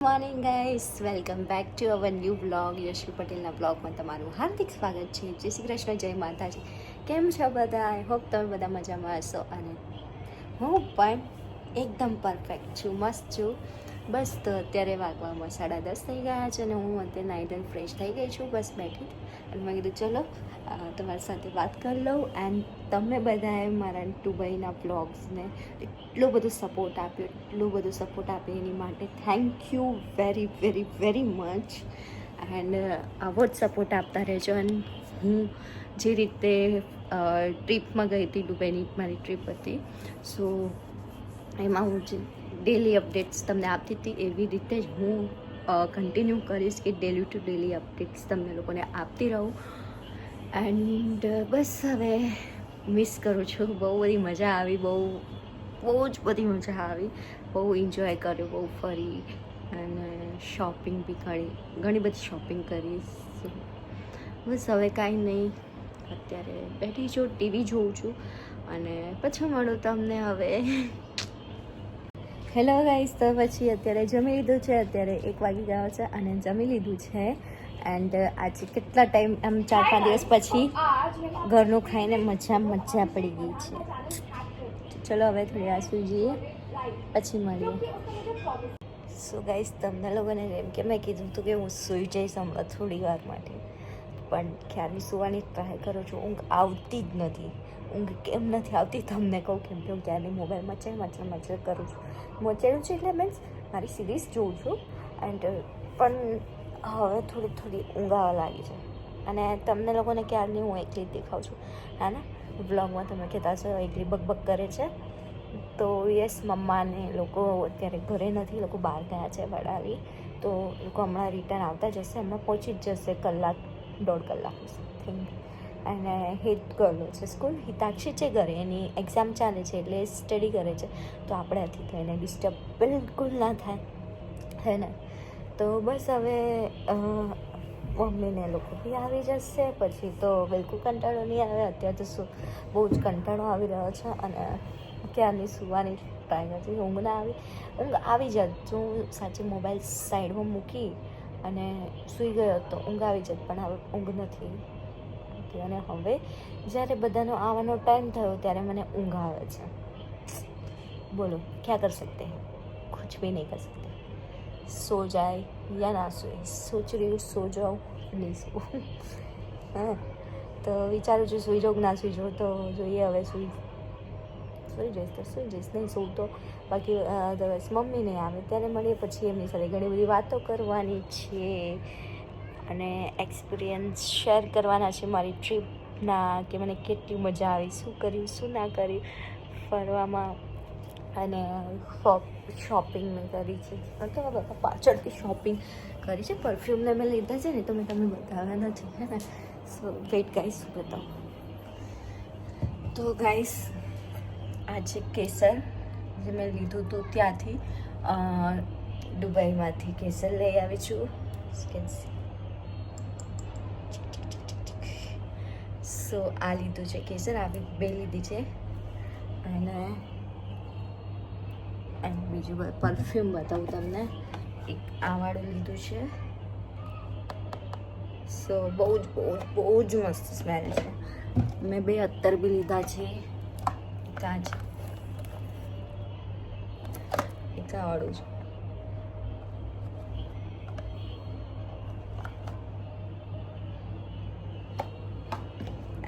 Morning guys, welcome back to our new blog. Yashvi પટેલના બ્લોગમાં તમારું હાર્દિક સ્વાગત છે. જય શ્રી કૃષ્ણ, જય માતાજી. કેમ છો બધા? આઈ હોપ તમે બધા મજામાં હશો અને હું પણ એકદમ પરફેક્ટ છું, મસ્ત છું. બસ તો અત્યારે વાગવામાં 10:30 થઈ ગયા છે અને હું અત્યારે નાઇટ એન્ડ ફ્રેશ થઈ ગઈ છું. બસ બેઠી અને મેં કીધું ચલો તમારી સાથે વાત કરી લઉં. એન્ડ તમે બધાએ મારા દુબઈના બ્લોગ્સને એટલો બધો સપોર્ટ આપ્યો એની માટે thank you very very very much. And આવો જ સપોર્ટ આપતા રહેજો. અને હું જે રીતે ટ્રીપમાં ગઈ હતી, દુબઈની મારી ટ્રીપ હતી, સો એમાં હું જે ડેલી અપડેટ્સ તમને આપતી હતી એવી રીતે જ હું કન્ટિન્યુ કરીશ કે ડેલી ટુ ડેલી અપડેટ્સ તમને લોકોને આપતી રહું. એન્ડ બસ હવે મિસ કરું છું. બહુ બધી મજા આવી, બહુ જ બધી મજા આવી, બહુ એન્જોય કર્યો, બહુ ફરી અને શોપિંગ બી ઘણી બધી શોપિંગ કરી. બસ હવે કાંઈ નહીં, અત્યારે બેઠી છું, ટીવી જોઉં છું અને પછી મળું તમને હવે. હેલો ગાઈસ, તો પછી અત્યારે જમી લીધું છે. અત્યારે 1 વાગી ગયો છે અને જમી લીધું છે. એન્ડ આજે કેટલા ટાઈમ, આમ 4-5 દિવસ પછી ઘરનું ખાઈને મજા પડી ગઈ છે. ચલો હવે થોડી વાર સૂઈ જઈએ, પછી મળીએ. સો ગાઈસ, તમને લોકોને જેમ કે મેં કીધું હતું કે હું સૂઈ જઈશ હમણાં થોડી વાર માટે, પણ ખ્યાલની સૂવાની ટ્રાય કરું છું. ઊંઘ આવતી જ નથી. ઊંઘ કેમ નથી આવતી તમને કહું, કેમ કે હું ક્યારની મોબાઈલ મચર કરું છું. મચેડું છું એટલે મીન્સ મારી સિરીઝ જોઉં છું. એન્ડ પણ હવે થોડી ઊંઘ આવવા લાગી છે. અને તમને લોકોને ક્યારની હું એકલી જ દેખાઉં છું. હા ને, બ્લોગમાં તમે કહેતા છો એકલી બકબક કરે છે. તો યસ, મમ્માને લોકો અત્યારે ઘરે નથી, લોકો બહાર ગયા છે વડાવી. તો લોકો હમણાં રિટર્ન આવતા જશે, હમણાં પહોંચી જ જશે 1-1.5 કલાક થિંક. અને હિત ગયેલો છે સ્કૂલ, હિતાક્ષી છે ઘરે, એની એક્ઝામ ચાલે છે એટલે સ્ટડી કરે છે. તો આપણેથી થઈને ડિસ્ટર્બ બિલકુલ ના થાય, હે ને. તો બસ હવે મમ્મીને લોકો બી આવી જશે પછી તો બિલકુલ કંટાળો નહીં આવે. અત્યારે તો બહુ જ કંટાળો આવી રહ્યો છે અને ક્યારની સૂવાની ટ્રાય નથી. ઊંઘ આવી જાત જો હું સાચી મોબાઈલ સાઈડમાં મૂકી અને સૂઈ ગયો તો ઊંઘ આવી જાત, પણ હવે ઊંઘ નથી. અને હવે જ્યારે બધાનો આવવાનો ટાઈમ થયો ત્યારે મને ઊંઘ આવે છે. બોલો ક્યાં કર સકતે હૈ, કુછ ભી નહીં કર સકતે. સો જાય યા ના સોએ, સોચ રહી હું સો જાઉં, નહીં સો. હા, તો વિચારું છું સૂઈ જાઉં કે ના સૂઈ જાઉં, તો જોઈએ હવે સૂઈ જઈશ, નહીં સૂવું તો બાકી અદરવાઇઝ મમ્મી નહીં આવે ત્યારે મળીએ, પછી એમની સાથે ઘણી બધી વાતો કરવાની છે અને એક્સપિરિયન્સ શેર કરવાના છે મારી ટ્રીપના, કે મને કેટલી મજા આવી, શું કર્યું શું ના કર્યું ફરવામાં. અને શોપિંગ મેં કરી છે, તો બધા પાછળથી શોપિંગ કરી છે. પરફ્યુમને મેં લીધા છે ને, તો મેં તમને બતાવ્યા નથી, હે ને. સો વેઇટ ગાઈસ, બતાવો. તો ગાઈસ, આ છે કેસર જે મેં લીધું હતું ત્યાંથી, દુબઈમાંથી કેસર લઈ આવી છું. સો આ લીધું છે કેસર, આવી 2 લીધી છે. અને બીજું પરફ્યુમ બતાવું તમને, એક આ વાળું લીધું છે. સો બહુ જ મસ્ત સ્મેલ છે. મેં 2 અત્તર બી લીધા છે. કાંચ એક આ વાળું છે.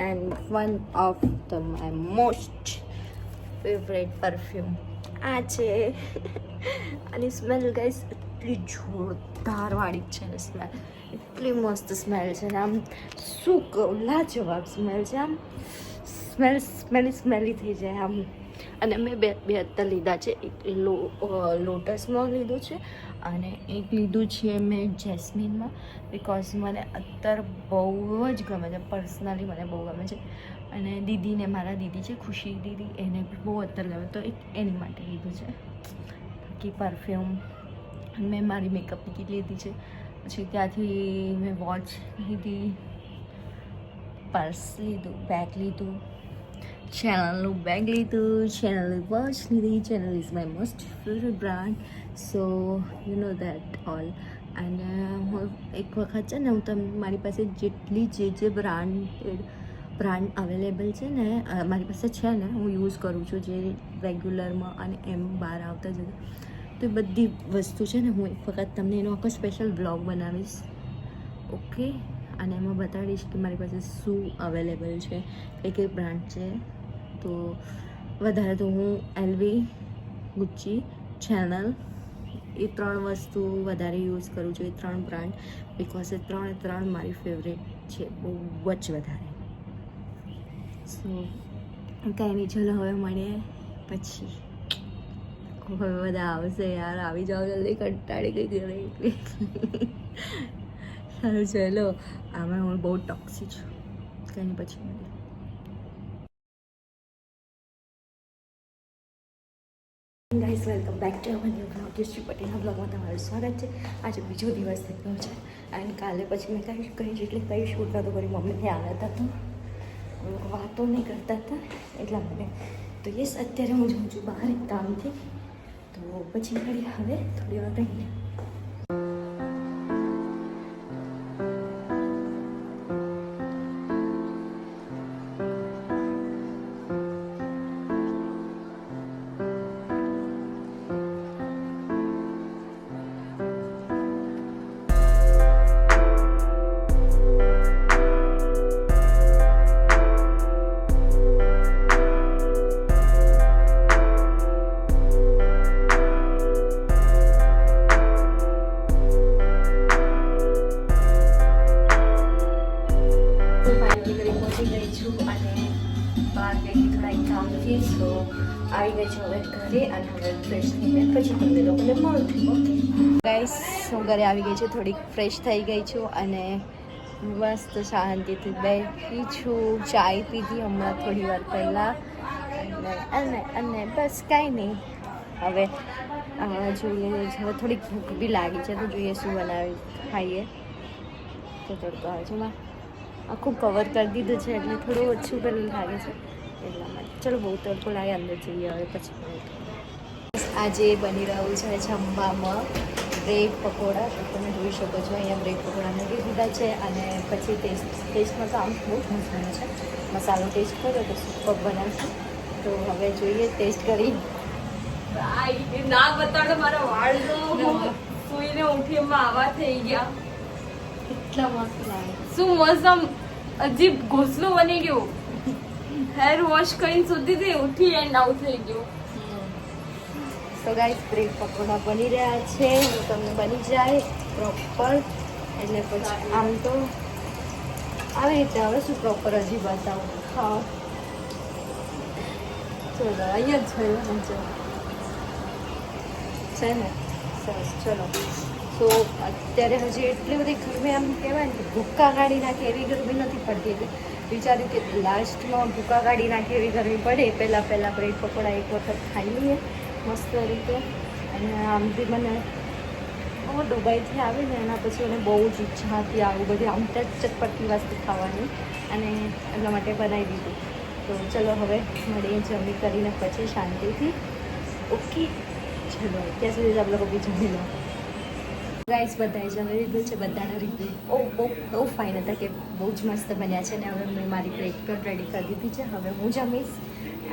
And one of the my most favourite perfume આ છે. આની સ્મેલ ગાઈસ એટલી જોરદારવાળી છે ને, સ્મેલ એટલી મસ્ત સ્મેલ છે ને, આમ શું કહું, લાજવાબ સ્મેલ છે. આમ સ્મેલી થઈ જાય આમ. અને મેં બે અત્તર લીધા છે. એક લોટસમાં લીધું છે અને એક લીધું છે મેં જેસ્મિનમાં, બિકોઝ મને અત્તર બહુ જ ગમે છે. પર્સનલી મને બહુ ગમે છે. અને દીદીને, મારા દીદી છે ખુશી દીદી, એને બી બહુ અત્તર ગમે, તો એક એની માટે લીધું છે. બાકી પરફ્યુમ મેં મારી મેકઅપની કીટ લીધી છે. પછી ત્યાંથી મેં વોચ લીધી, પર્સ લીધું, બેગ લીધું, ચેનલનું બેગ લીધું, ચેનલની વોચ લીધી. Channel is my most favourite brand, so you know that all. અને હું એક વખત છે ને હું મારી પાસે જેટલી જે બ્રાન્ડ અવેલેબલ છે ને મારી પાસે છે ને, હું યુઝ કરું છું જે રેગ્યુલરમાં અને એમ બહાર આવતા જ તો એ બધી વસ્તુ છે ને હું એક વખત તમને એનો આખો સ્પેશિયલ બ્લોગ બનાવીશ. ઓકે, અને એમાં બતાડીશ કે મારી પાસે શું અવેલેબલ છે, કઈ બ્રાન્ડ છે. તો વધારે તો હું એલવી, ગુચ્ચી, ચેનલ એ 3 વસ્તુ વધારે યુઝ કરું છું, એ 3 બ્રાન્ડ, બિકોઝ એ ત્રણ મારી ફેવરેટ છે બહુ જ વધારે. સો કાંઈ નહીં, ચલો હવે મળીએ પછી. હવે બધા આવશે યાર, આવી જાઓ જલ્દી, કંટાળી ગઈ ઘરે એટલે. સારું ચલો, આમાં હું બહુ ટોક્સી છું. કંઈ પછી મળીએ. Guys, welcome back to our new blog. Yashvi પટેલના બ્લોગમાં તમારું સ્વાગત છે. આજે બીજો દિવસ થઈ ગયો છે એન્ડ કાલે પછી મેં કઈ શૂટ નહોતું કર્યું, મમ્મીને આનંદ હતો, વાતો નહીં કરતા હતા એટલા માટે. તો યસ, અત્યારે હું જાઉં છું બહાર એક કામથી, તો પછી મળીએ હવે થોડી વાર રહીને. આવી ગઈ છું હવે ઘરે અને હવે ફ્રેશ થઈને પછી તમને લોકોને મળું છું. ઓકે ગાઈસ, હું ઘરે આવી ગઈ છું, થોડીક ફ્રેશ થઈ ગઈ છું અને મસ્ત શાંતિથી બેઠી છું. ચાય પીધી હમણાં થોડી વાર પહેલાં અને બસ કાંઈ નહીં. હવે જોઈએ, હવે થોડીક ભૂખ બી લાગી છે તો જોઈએ શું બનાવી ખાઈએ. તો તડકો આવે છે, આખું કવર કરી દીધું છે એટલે થોડું ઓછું પેલું લાગે છે એટલા માટે. ચલો, બહુ તડકો લાગે, અંદર જઈએ હવે પછી. આજે બની રહ્યું છે જમવામાં બ્રેડ પકોડા. તો તમે જોઈ શકો છો અહીંયા બ્રેડ પકોડા મૂકી દીધા છે અને પછી ટેસ્ટમાં તો આમ બહુ મસ્ત બને છે. મસાલો ટેસ્ટ કર્યો તો સુપર બનાવશું. તો હવે જોઈએ ટેસ્ટ કરી. ના બતાડો મારા વાળ તો સુઈને ઉઠી એમાં આવા થઈ ગયા. એટલા મસ્ત લાગે, શું મસ્ત આમ અજીબ ઘોસલો બની ગયો. હેર વોશ કરીને સુધી થી ઉઠી એન્ડ આઉટ થઈ ગયું. તો ગાઈસ, બ્રેડ પકોડા બની રહ્યા છે. હું તમને બની જાય પ્રોપર એટલે પછી આમ તો આવી રીતે. હવે શું પ્રોપર હજી બતાવું? હા, ચલો અહીંયા જ જોયું છે ને. સરસ, ચલો. તો અત્યારે હજી એટલી બધી ગરમી, આમ કહેવાય ને ભૂક્કા કાઢી નાખે એવી ગરમી નથી પડતી. એટલે વિચાર્યું કે લાસ્ટમાં ભૂક્કા કાઢી નાખે એવી ગરમી પડે પહેલાં બ્રેડ પકોડા એક વખત ખાઈ લઈએ મસ્ત રીતે. અને આમથી મને હું દુબઈથી આવીને એના પછી મને બહુ જ ઈચ્છા હતી આવું બધી આમ ચટપટી વસ્તુ ખાવાની, અને એમના માટે બનાવી દીધું. તો ચલો હવે મળીએ જમી કરીને પછી શાંતિથી. ઓકે ચલો, ત્યાં સુધી આપણે લોકો બી જમી લો. ગાઈસ, બધાએ જમી લીધું છે, બધાના રિવ્યુ બહુ ફાઇન હતા કે બહુ જ મસ્ત બન્યા છે. ને હવે મેં મારી પ્લેટ પણ રેડી કરી દીધી છે. હવે હું જમીશ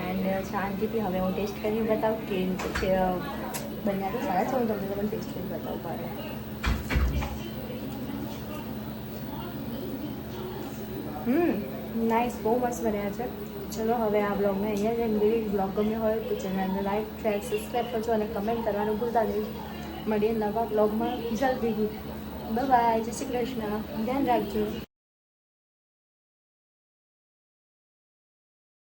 એન્ડ શાંતિથી હવે હું ટેસ્ટ કરીને બતાવું કે બન્યા તો સારા છે. હું તમને પણ ટેસ્ટ કરીને બતાવું પાડે. નાઇસ, બહુ મસ્ત બન્યા છે. ચલો હવે આ બ્લોગને અહીંયા જ એન્ડ કરી. બ્લોગ ગમ્યો હોય તો ચેનલને લાઈક, શેર, સબસ્ક્રાઈબ કરજો અને કમેન્ટ કરવાનું ભૂલતા નહીં. મળીએ નવા બ્લોગમાં જલ્દી. બાય બાય, જય શ્રી કૃષ્ણ, ધ્યાન રાખજો.